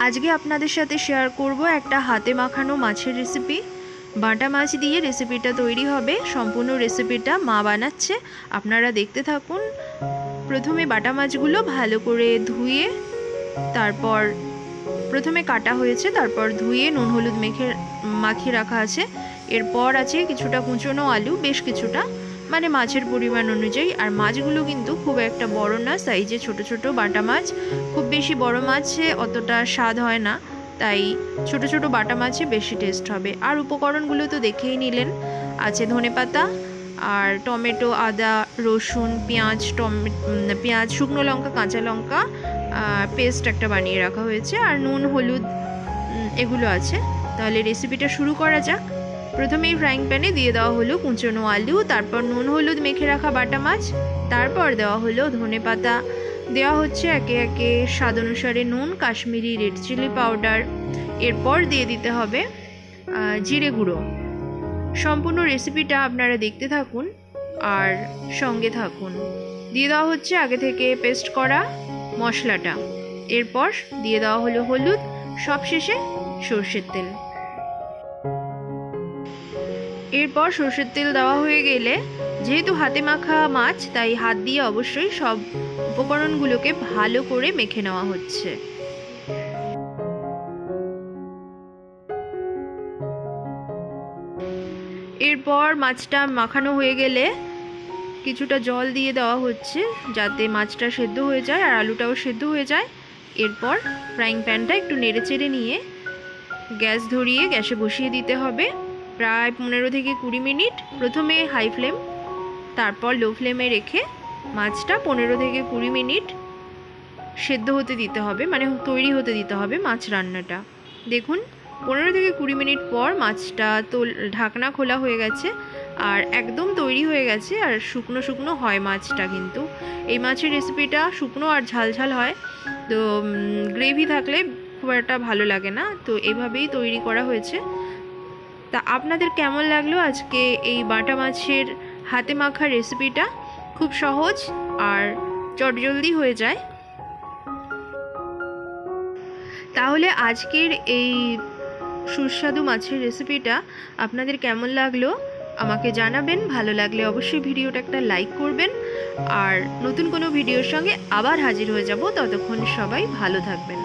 আজকে আপনাদের সাথে শেয়ার করব একটা হাতে মাখানো মাছের রেসিপি। বাটা মাছ দিয়ে রেসিপিটা তৈরি হবে। সম্পূর্ণ রেসিপিটা মা বানাচ্ছে, আপনারা দেখতে থাকুন। প্রথমে বাটা মাছগুলো ভালো করে ধুয়ে তারপর প্রথমে কাটা হয়েছে, তারপর ধুয়ে নুন হলুদ মাখিয়ে রাখা আছে। এরপর আছে কিছুটা কুচনো আলু, বেশ কিছুটা, মানে মাছের পরিমাণ অনুযায়ী। আর মাছগুলো কিন্তু খুব একটা বড় না, সাইজে ছোট ছোট বাটা মাছ। খুব বেশি বড় মাছে অতটা স্বাদ হয় না, তাই ছোট ছোট বাটা মাছে বেশি টেস্ট হবে। আর উপকরণগুলো তো দেখেই নিলেন। আছে ধনেপাতা আর টমেটো, আদা, রসুন, পেঁয়াজ, শুকনো লঙ্কা, কাঁচা লঙ্কা পেস্ট একটা বানিয়ে রাখা হয়েছে, আর নুন হলুদ এগুলো আছে। তাহলে রেসিপিটা শুরু করা যাক। প্রথমেই ফ্রাইং প্যানে দিয়ে দেওয়া হলো কুচনো আলু, তারপর নুন হলুদ মেখে রাখা বাটা মাছ, তারপর দেওয়া হলো ধনেপাতা, দেওয়া হচ্ছে একে একে স্বাদ অনুসারে নুন, কাশ্মীরি রেড চিলি পাউডার। এরপর দিয়ে দিতে হবে জিরে গুঁড়ো। সম্পূর্ণ রেসিপিটা আপনারা দেখতে থাকুন আর সঙ্গে থাকুন। দিয়ে দেওয়া হচ্ছে আগে থেকে পেস্ট করা মশলাটা। এরপর দিয়ে দেওয়া হলো হলুদ, সবশেষে সর্ষের তেল। এরপর সর্ষের তেল দেওয়া হয়ে গেলে, যেহেতু হাতে মাখা মাছ, তাই হাত দিয়ে অবশ্যই সব উপকরণগুলোকে ভালো করে মেখে নেওয়া হচ্ছে। এরপর মাছটা মাখানো হয়ে গেলে কিছুটা জল দিয়ে দেওয়া হচ্ছে, যাতে মাছটা সেদ্ধ হয়ে যায় আর আলুটাও সেদ্ধ হয়ে যায়। এরপর ফ্রাইং প্যানটা একটু নেড়ে চেড়ে নিয়ে গ্যাস ধরিয়ে গ্যাসে বসিয়ে দিতে হবে প্রায় 15 থেকে 20 মিনিট। প্রথমে হাই ফ্লেম, তারপর লো ফ্লেমে রেখে মাছটা 15 থেকে 20 মিনিট সেদ্ধ হতে দিতে হবে, মানে তৈরি হতে দিতে হবে মাছ রান্নাটা। দেখুন 15 থেকে 20 মিনিট পর মাছটা তো ঢাকনা খোলা হয়ে গেছে আর একদম তৈরি হয়ে গেছে। আর শুকনো শুকনো হয় মাছটা, কিন্তু এই মাছের রেসিপিটা শুকনো আর ঝালঝাল হয়, তো গ্রেভি থাকলে খুব একটা ভালো লাগে না, তো এভাবেই তৈরি করা হয়েছে। তা আপনাদের কেমন লাগলো আজকে এই বাটা মাছের হাতে মাখা রেসিপিটা? খুব সহজ আর চটজলদি হয়ে যায়। তাহলে আজকের এই সুস্বাদু মাছের রেসিপিটা আপনাদের কেমন লাগলো আমাকে জানাবেন। ভালো লাগলে অবশ্যই ভিডিওটা একটা লাইক করবেন, আর নতুন কোনো ভিডিওর সঙ্গে আবার হাজির হয়ে যাব। ততক্ষণ সবাই ভালো থাকবেন।